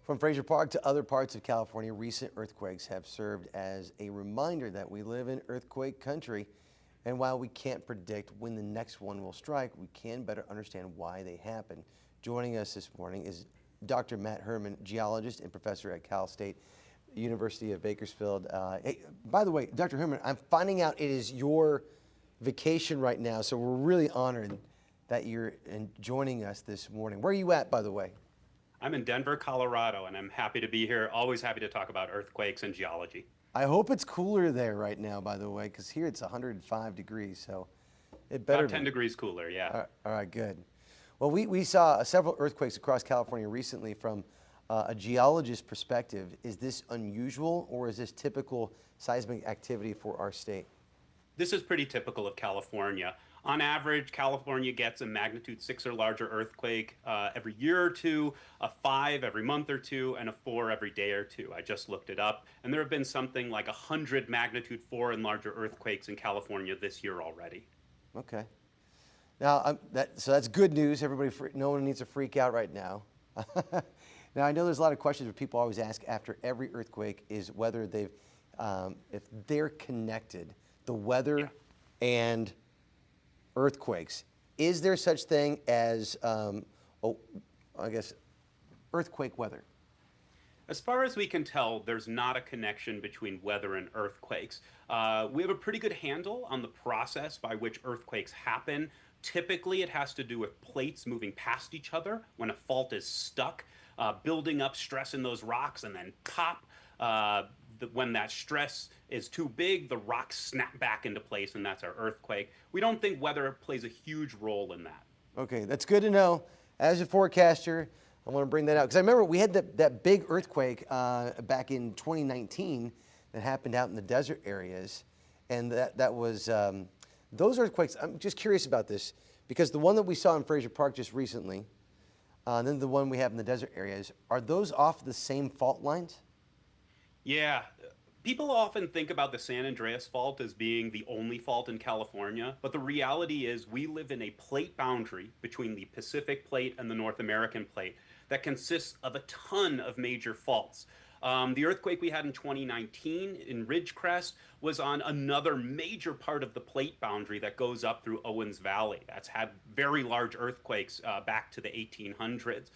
From Fraser Park to other parts of California, recent earthquakes have served as a reminder that we live in earthquake country. And while we can't predict when the next one will strike, we can better understand why they happen. Joining us this morning is Dr. Matt Herman, geologist and professor at Cal State University of Bakersfield. Hey, by the way, Dr. Herman, I'm finding out it is your vacation right now, so we're really honored that you're joining us this morning. Where are you at, by the way? I'm in Denver, Colorado, and I'm happy to be here. Always happy to talk about earthquakes and geology. I hope it's cooler there right now, by the way, because here it's 105 degrees, so it better About 10 degrees cooler, yeah. All right, good. Well, we saw several earthquakes across California recently. From a geologist perspective, is this unusual or is this typical seismic activity for our state? This is pretty typical of California. On average, California gets a magnitude 6 or larger earthquake every year or two, a 5 every month or two, and a 4 every day or two. I just looked it up, and there have been something like 100 magnitude 4 and larger earthquakes in California this year already. Okay. Now, so that's good news. No one needs to freak out right now. Now, I know there's a lot of questions that people always ask after every earthquake is whether if they're connected, the weather and earthquakes. Is there such thing as, I guess, earthquake weather? As far as we can tell, there's not a connection between weather and earthquakes. We have a pretty good handle on the process by which earthquakes happen. Typically, it has to do with plates moving past each other when a fault is stuck, building up stress in those rocks, and then pop. When that stress is too big, the rocks snap back into place, and that's our earthquake. We don't think weather plays a huge role in that. Okay, that's good to know. As a forecaster, I want to bring that out, because I remember we had that big earthquake back in 2019 that happened out in the desert areas, and that was those earthquakes. I'm just curious about this, because the one that we saw in Fraser Park just recently, and then the one we have in the desert areas, are those off the same fault lines? Yeah, people often think about the San Andreas Fault as being the only fault in California, but the reality is we live in a plate boundary between the Pacific Plate and the North American Plate that consists of a ton of major faults. The earthquake we had in 2019 in Ridgecrest was on another major part of the plate boundary that goes up through Owens Valley. That's had very large earthquakes back to the 1800s.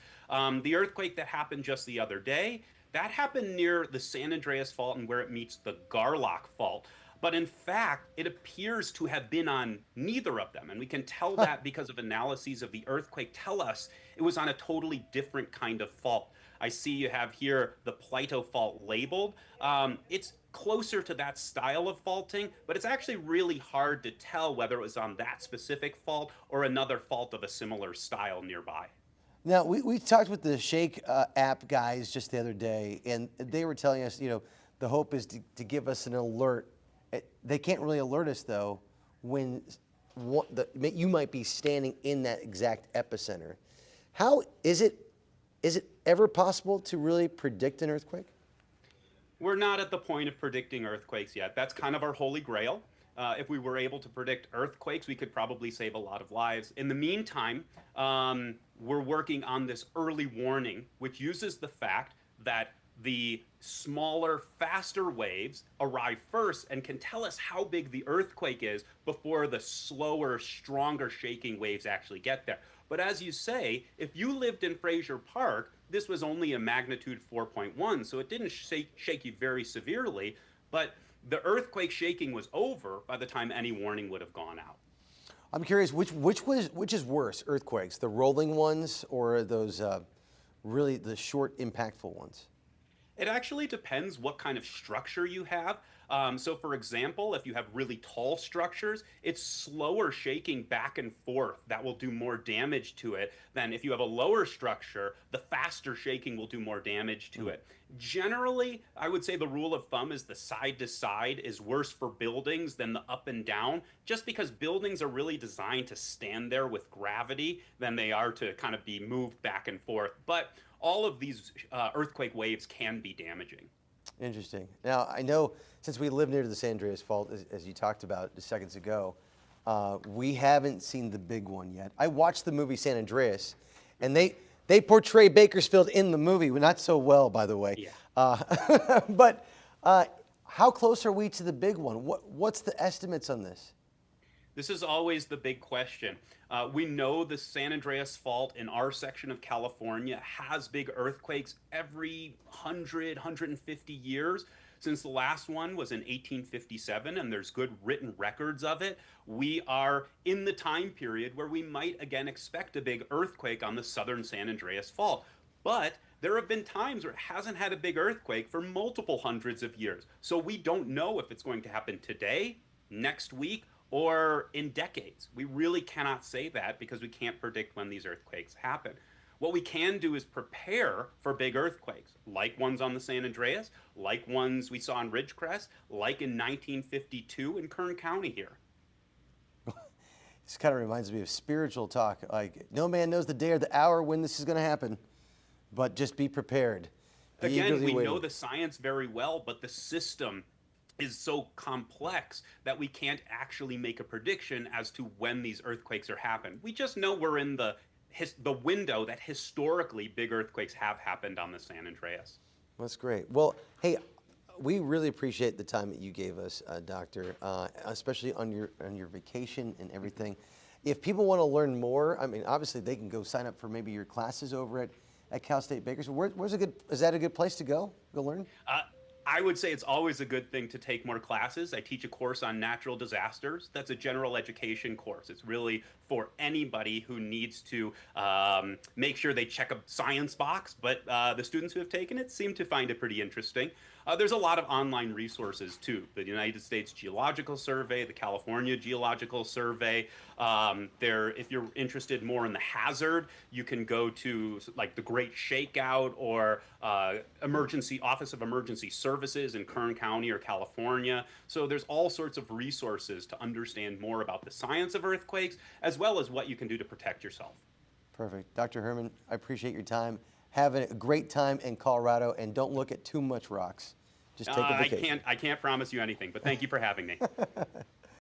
The earthquake that happened just the other day, that happened near the San Andreas Fault and where it meets the Garlock Fault. But in fact, it appears to have been on neither of them. And we can tell that because of analyses of the earthquake tell us it was on a totally different kind of fault. I see you have here the Plato Fault labeled. It's closer to that style of faulting, but it's actually really hard to tell whether it was on that specific fault or another fault of a similar style nearby. Now, we talked with the Shake app guys just the other day, and they were telling us, the hope is to give us an alert. They can't really alert us, though, when you might be standing in that exact epicenter. How is it ever possible to really predict an earthquake? We're not at the point of predicting earthquakes yet. That's kind of our holy grail. If we were able to predict earthquakes, we could probably save a lot of lives. In the meantime, we're working on this early warning, which uses the fact that the smaller, faster waves arrive first and can tell us how big the earthquake is before the slower, stronger shaking waves actually get there. But as you say, if you lived in Fraser Park, this was only a magnitude 4.1, so it didn't shake you very severely, but the earthquake shaking was over by the time any warning would have gone out. I'm curious, which is worse, earthquakes, the rolling ones or those really the short, impactful ones? It actually depends what kind of structure you have. So for example, if you have really tall structures, it's slower shaking back and forth that will do more damage to it than if you have a lower structure, the faster shaking will do more damage to it. Generally, I would say the rule of thumb is the side to side is worse for buildings than the up and down, just because buildings are really designed to stand there with gravity than they are to kind of be moved back and forth. But all of these earthquake waves can be damaging. Interesting. Now, I know since we live near the San Andreas Fault, as you talked about just seconds ago, we haven't seen the big one yet. I watched the movie San Andreas, and they They portray Bakersfield in the movie, not so well, by the way. Yeah. But how close are we to the big one? What's the estimates on this? This is always the big question. We know the San Andreas Fault in our section of California has big earthquakes every 100, 150 years. Since the last one was in 1857, and there's good written records of it, we are in the time period where we might again expect a big earthquake on the southern San Andreas Fault. But there have been times where it hasn't had a big earthquake for multiple hundreds of years. So we don't know if it's going to happen today, next week, or in decades. We really cannot say that because we can't predict when these earthquakes happen. What we can do is prepare for big earthquakes, like ones on the San Andreas, like ones we saw in Ridgecrest, like in 1952 in Kern County here. This kind of reminds me of spiritual talk. Like, no man knows the day or the hour when this is going to happen, but just be prepared. Again, we know the science very well, but the system is so complex that we can't actually make a prediction as to when these earthquakes are happening. We just know we're in the window that historically big earthquakes have happened on the San Andreas. That's great. Well, hey, we really appreciate the time that you gave us, Doctor, especially on your vacation and everything. If people want to learn more, I mean, obviously they can go sign up for maybe your classes over at Cal State Bakersfield. Is that a good place to go learn? I would say it's always a good thing to take more classes. I teach a course on natural disasters. That's a general education course. It's really for anybody who needs to make sure they check a science box, but the students who have taken it seem to find it pretty interesting. There's a lot of online resources too. The United States Geological Survey, the California Geological Survey. If you're interested more in the hazard, you can go to like the Great Shakeout or Office of Emergency Services in Kern County or California. So there's all sorts of resources to understand more about the science of earthquakes, as well as what you can do to protect yourself. Perfect. Dr. Herman, I appreciate your time. Have a great time in Colorado, and don't look at too much rocks. Just take a vacation. I can't promise you anything, but thank you for having me.